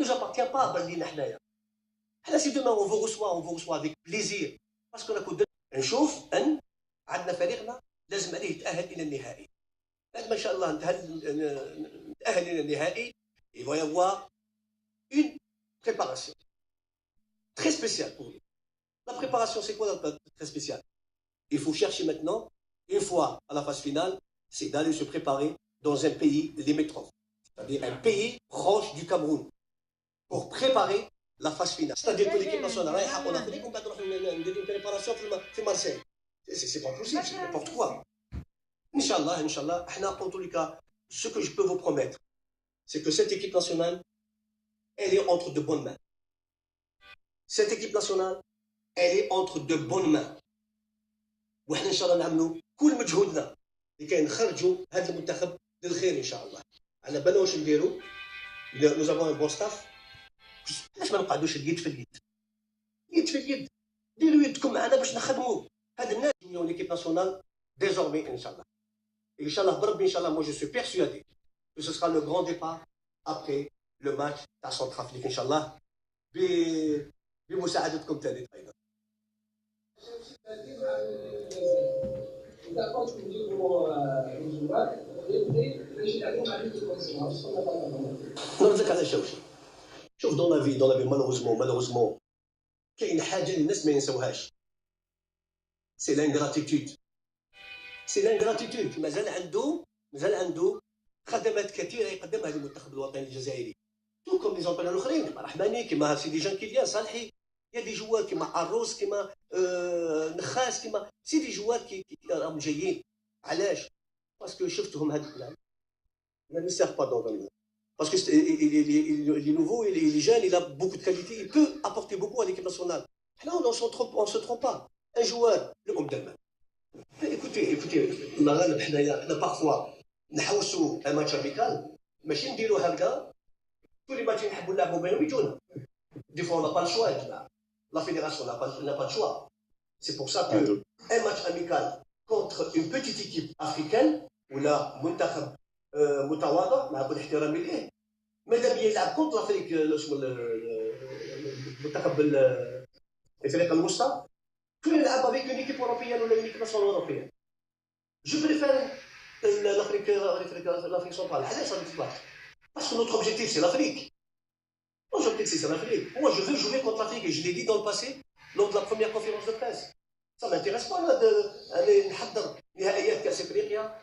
nous appartient pas باللينا حنايا. حنا سي دوما on vous reçoit avec plaisir باسكو راكو نشوف ان عندنا فريقنا لازم عليه يتاهل الى النهائي. بعد ما ان شاء الله نتاهل الى النهائي il va y avoir une préparation très spéciale pour nous. La préparation, c'est quoi très spécial? Il faut chercher maintenant, une fois à la phase finale, c'est d'aller se préparer dans un pays limitrophe, c'est-à-dire un pays proche du Cameroun, pour préparer la phase finale. C'est-à-dire que l'équipe nationale رايحة en Afrique ومن بعد نروح نديرو une préparation في Marseille. C'est pas possible, c'est n'importe quoi. Inch'Allah, en tous les cas, ce que je peux vous promettre, c'est que cette équipe nationale, elle est entre de bonnes mains. Cette équipe nationale, elle est entre de bonnes mains. وإحنا إن شاء الله نعملوا كل مجهودنا لكي نخرجوا هذا المنتخب للخير إن شاء الله. على بالنا واش نديروا. Nous avons un bon staff. علاش ما نقعدوش اليد في اليد. يد في اليد. ديروا يدكم معنا باش نخدموا. هاد الناس يجيو ليكيب ناسيونال désormais إن شاء الله. إن شاء الله بربي إن شاء الله moi je suis persuadé que ce sera le grand départ après le match تاع Centrafrique إن شاء الله بمساعدتكم ثاني أيضا. نرد لك على شوشي. شوف دون لا في مالوروزمون كاين حاجه الناس ما ينسوهاش. سي لانغراتيتود. مازال عنده خدمات كثيره يقدمها للمنتخب الوطني الجزائري. تو كوم لي زونطرينور الاخرين كيما رحماني كيما سيدي جان كيليان صالحي. يا دي جوار كيما عروس كيما نخاس كيما سي دي جوار كي راهم جايين. علاش؟ باسكو شفتهم هذوك العام ما نسير با دون parce que il est nouveau, il est jeune, il a beaucoup de qualités, il peut apporter beaucoup à l'équipe nationale. Là, on ne se trompe pas. Un joueur, le Omdalman. Écoutez, parfois, نحوسوا un match amical, ماشي نديروا هكذا. tous les matchs نحبوا نلعبوا بينهم يجونا. Des fois, on n'a pas le choix. La fédération n'a pas de choix. C'est pour ça que un match amical contre une petite équipe africaine, ou là, منتخب متواضع مع كل احترامي ليه ماذا بيا يلعب كونتر افريك المنتخب افريقيا الوسطى كل يلعب افيك اون ايكيب اوروبيان ولا اون ايكيب ناسيونال اوروبيان جو بريفير l'Afrique centrale. علاش هذا الكلام؟ باسكو نوتر اوبجيكتيف سي l'Afrique. Notre objectif c'est l'Afrique. Moi je veux jouer contre l'Afrique et je l'ai dit dans le passé lors de la première conférence de presse. Ça m'intéresse pas d'aller نحضر نهائيات كاس افريقيا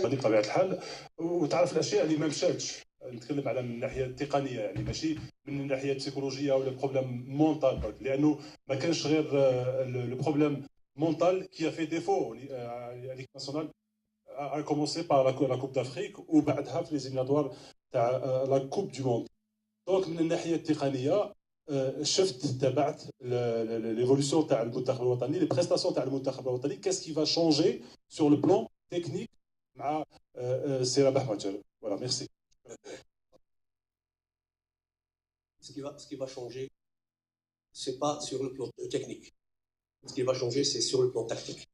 هذه بطبيعه الحال وتعرف الاشياء اللي ما مشاتش. نتكلم على من الناحيه التقنيه يعني ماشي من الناحيه السيكولوجيه ولا بروبليم مونتال برك لانه ما كانش غير لو بروبليم مونتال كي في ديفو ليك ناسيونال a commencé par la Coupe d'Afrique وبعدها في ليزيميناتوار تاع لا كوب دو موند. دونك من الناحيه التقنيه شفت تابعت ليفولوسيون تاع المنتخب الوطني لي بريستاسيون تاع المنتخب الوطني كاس كي فا شونجي سور لو بلان تكنيك مع سي رباح ماتشر. فوالا ميرسي. Ce qui va changer, c'est pas sur le plan technique. Ce qui va changer, c'est sur le plan tactique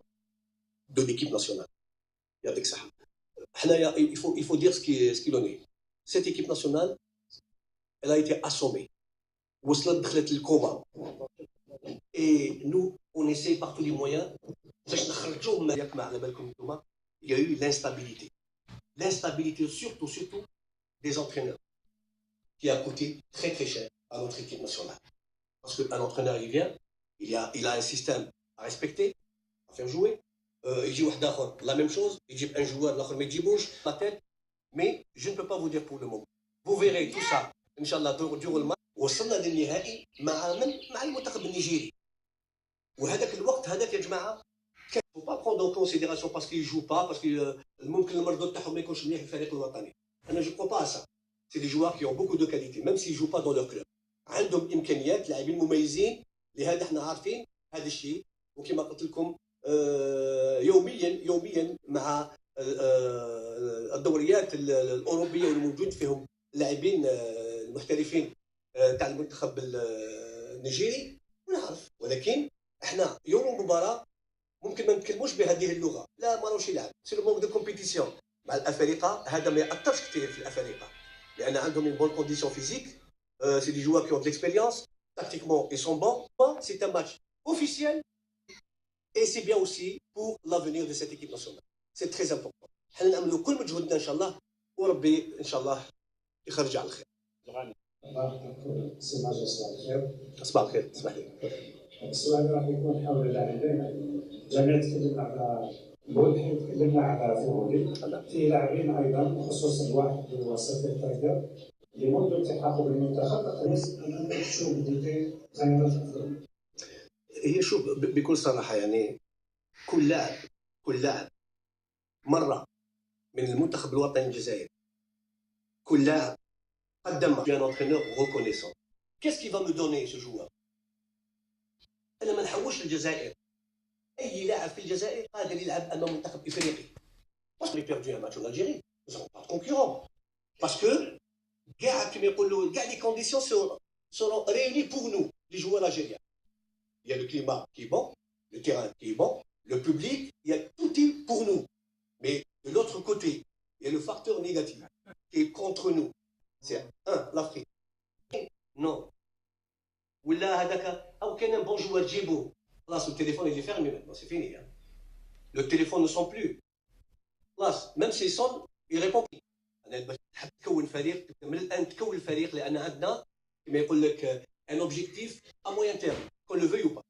de l'équipe nationale. Il faut dire ce qu'il en est. Cette équipe nationale, elle a été assommée. Et nous, on essaie par tous les moyens. Il y a eu l'instabilité. L'instabilité surtout des entraîneurs, qui a coûté très très cher à notre équipe nationale. Parce qu'un entraîneur, il vient, il a un système à respecter, à faire jouer. Il dit la même chose, il dit un joueur, l'autre me dit bouge, la tête. Mais je ne peux pas vous dire pour le moment. Vous verrez tout ça, Inch'Allah, durant le match. وصلنا للنهائي مع المنتخب النيجيري. وهذاك الوقت هذاك يا جماعه كان faut pas prendre en considération parce qu'il joue pas parce que ممكن المردود تاعهم ما يكونش مليح في الفريق الوطني. انا je crois pas à ça. C'est des joueurs qui ont beaucoup de qualité même s'ils jouent pas dans leur club. عندهم امكانيات لاعبين مميزين لهذا احنا عارفين هذا الشيء وكما قلت لكم يوميا مع الدوريات الاوروبيه والموجود فيهم لاعبين المحترفين تاع المنتخب النيجيري ونعرف. ولكن احنا يوم المباراه ممكن ما نتكلموش بهذه اللغه. لا ما راهوش يلعب سي لو مونك دو كومبيتيسيون مع الافارقه. هذا ما ياثرش كثير في الافارقه لان عندهم اون بون كونديسيون فيزيك c'est des joueurs qui ont de l'expérience. Tactiquement, ils sont bons. C'est un match officiel et c'est bien aussi pour l'avenir de cette équipe nationale. C'est très important. حنا نعملوا كل مجهودنا ان شاء الله وربي ان شاء الله يخرج على الخير. سي ماجد صباح الخير. صباح الخير، اسمح لي. السؤال راح يكون حول اللاعبين. جميع تكلمنا على بولحي، تكلمنا على فيرودي، في لاعبين ايضا خصوصا واحد هو سيف تايجر اللي منذ التحاقه بالمنتخب تقريبا انك تشوف بديتي خيارات افضل. هي شوف بكل صراحه يعني كل لاعب مره من المنتخب الوطني الجزائري، كل لاعب قدم un entraîneur reconnaissant. Qu'est-ce qui va me donner ce joueur؟ انا ما نحوش للجزائر. اي لاعب في الجزائر قادر يلعب امام منتخب افريقي. Parce qu'on a perdu un match en Algérie, nous n'avons pas de concurrent. Parce que les conditions seront réunies pour nous, les joueurs algériens. Il y a le climat qui est bon, le terrain qui est bon, le public, il y a tout est pour nous. Mais de l'autre côté, il y a le facteur négatif qui est contre nous. C'est l'Afrique. Non. Ou là, aucun bon joueur Djibo. Là, le téléphone il est fermé maintenant, c'est fini. Hein. Le téléphone ne sonne plus. Là, même s'il sonne, il répond plus. تحب تكون فريق من الان تكون الفريق لان عندنا كما يقول لك un objectif à moyen terme qu'on le veuille ou pas,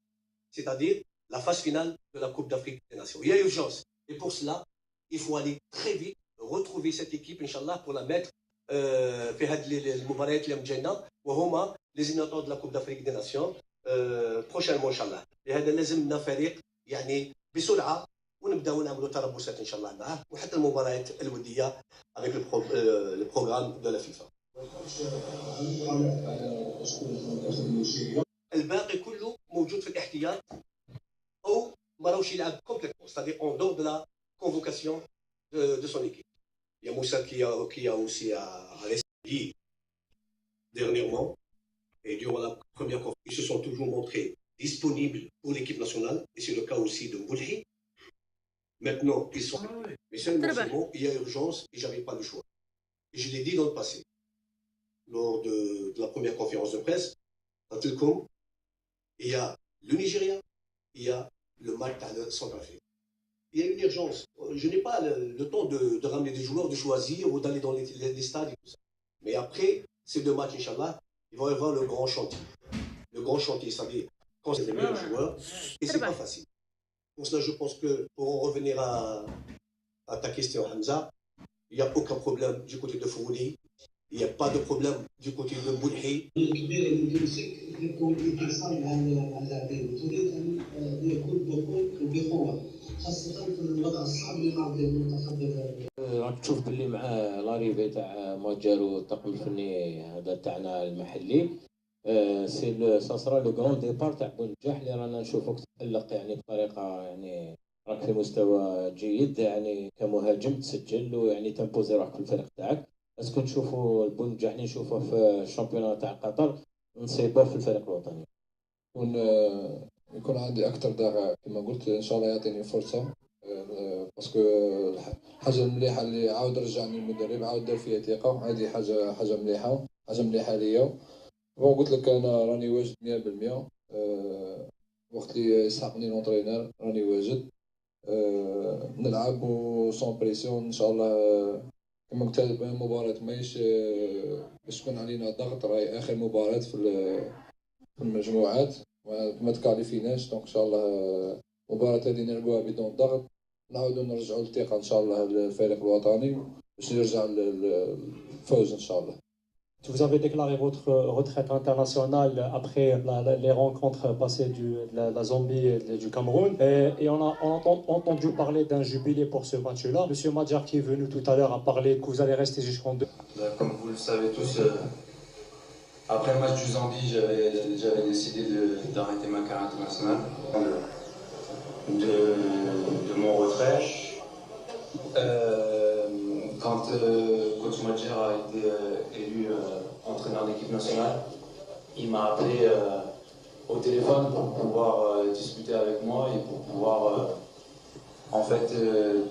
c'est-à-dire la phase finale de la Coupe d'Afrique des Nations. Il y a urgence et pour cela il faut aller très vite retrouver cette équipe inchallah pour la mettre في هذه المباريات اللي مجينا وهما les éliminatoires de la Coupe d'Afrique des Nations prochainement inchallah. لهذا لازم لنا فريق يعني بسرعه ونبداو نعملوا تربصات ان شاء الله معاه وحتى المباريات الوديه avec le programme de la FIFA. الباقي كله موجود في الاحتياط او ما راهوش يلعب complètement, c'est-à-dire en dehors de la convocation de son équipe. Il y a Moussa qui a aussi réagi dernièrement et durant la première conférence, ils se sont toujours montrés disponibles pour l'équipe nationale et c'est le cas aussi de Mboulhi. Maintenant, ils sont. Mais seulement, il y a urgence et je n'avais pas le choix. Et je l'ai dit dans le passé, lors de la première conférence de presse, à Telcom, il y a le Nigeria, il y a le Malta de Centrafrique. Il y a une urgence. Je n'ai pas le temps de ramener des joueurs, de choisir ou d'aller dans les stades et tout ça. Mais après ces deux matchs, Inch'Allah, il va y avoir le grand chantier. Le grand chantier, c'est-à-dire quand c'est les meilleurs joueurs, et c'est pas facile. Pour cela, je pense que, pour en revenir à ta question, Hamza, il n'y a aucun problème du côté de Fourouli, il n'y a pas de problème du côté de Boulhi. راك تشوف باللي مع لاريفي تاع ماجارو الطاقم الفني هذا تاعنا المحلي سا سرا لو غران ديبار تاع بونجاح اللي رانا نشوفوك تألق يعني بطريقه يعني راك في مستوى جيد يعني كمهاجم تسجل ويعني تمبوزي روحك في الفريق تاعك. اسكو نشوفوا البونجاح اللي نشوفه في الشامبيونات تاع قطر نصيبوه في الفريق الوطني يكون عندي اكثر دافع كما قلت ان شاء الله يعطيني فرصه باسكو الحاجه المليحه اللي عاود رجعني المدرب عاود دار فيا ثقه هذه حاجه مليحه ليا. قلت لك انا راني واجد 100% وقت اللي يسحقني لونطرينور راني واجد نلعب وسون بريسيون ان شاء الله. كما قلت هذه المباراة ماهيش باش تكون علينا ضغط، راهي اخر مباراة في المجموعات ما تكاليفيناش، دونك ان شاء الله المباراة هذه نلعبوها بدون ضغط، نعاودو نرجعوا الثقة ان شاء الله للفريق الوطني باش يرجع للفوز ان شاء الله. Vous avez déclaré votre retraite internationale après les rencontres passées de la Zambie et du Cameroun. Et on a entendu parler d'un jubilé pour ce match-là. Monsieur Madjar, qui est venu tout à l'heure, a parlé que vous allez rester jusqu'en deux. Comme vous le savez tous, après le match du Zambie, j'avais décidé d'arrêter ma carrière internationale, de mon retrait. Quand coach Madjar a été élu entraîneur d'équipe nationale, il m'a appelé au téléphone pour pouvoir discuter avec moi et pour pouvoir en fait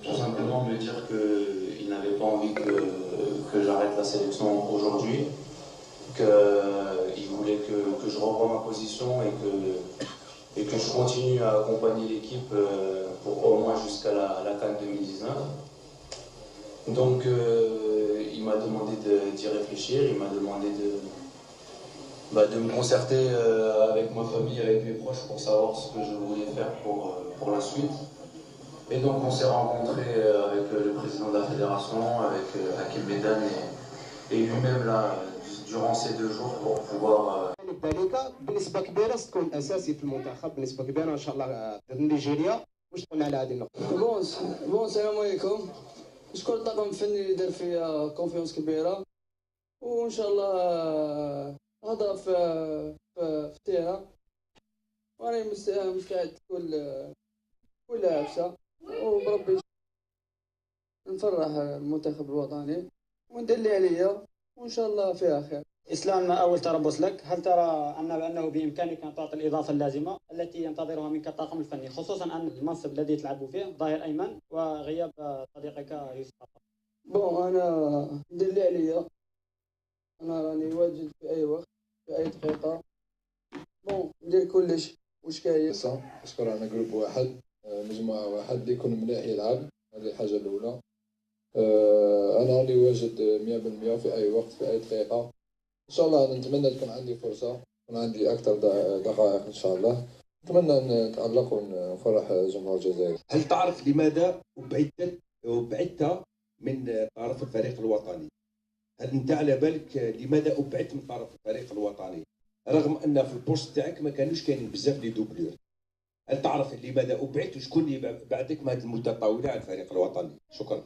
tout simplement me dire qu'il n'avait pas envie que j'arrête la sélection aujourd'hui, que revoie ma position et que je continue à accompagner l'équipe pour au moins jusqu'à la CAN 2019. Donc il m'a demandé d'y réfléchir, il m'a demandé de me concerter avec ma famille, avec mes proches pour savoir ce que je voulais faire pour la suite. Et donc on s'est rencontrés avec le président de la fédération, avec Hakim Medan et lui-même là durant ces 2 jours pour pouvoir ذلك بنسبه كبيره ستكون اساسي في المنتخب بنسبه كبيره ان شاء الله ضد نيجيريا. واش تقول على هذه النقطه؟ بون السلام عليكم. نشكر الطاقم الفني اللي دار فيا كونفيونس كبيره، وان شاء الله هضره في التيران، وراني مستعد كل عفسه، وبربي نفرح المنتخب الوطني وندير اللي عليا، وان شاء الله فيها خير. إسلام، أول تربص لك، هل ترى أنه بإمكانك أن تعطي الإضافة اللازمة التي ينتظرها منك الطاقم الفني، خصوصا أن المنصب الذي تلعب فيه ظهير أيمن وغياب صديقك يوسف؟ بون أنا ندير اللي عليا، أنا راني واجد في أي وقت في أي دقيقة، بون ندير كلش واش كاين. باسكو رانا جروب واحد، مجموعة واحد اللي يكون مليح يلعب، هذه الحاجة الأولى. أنا راني واجد 100% في أي وقت في أي دقيقة. ان شاء الله نتمنى تكون عندي فرصه، يكون عندي اكثر دقائق ان شاء الله. نتمنى نتالق ونفرح جمهور الجزائر. هل تعرف لماذا ابعدت من طرف الفريق الوطني؟ هل انت على بالك لماذا ابعدت من طرف الفريق الوطني رغم ان في البوست تاعك ما كانوش كاينين بزاف لي دوبلور؟ هل تعرف لماذا ابعدت وشكون اللي بعدك من هذه المده الطويله على الفريق الوطني؟ شكرا.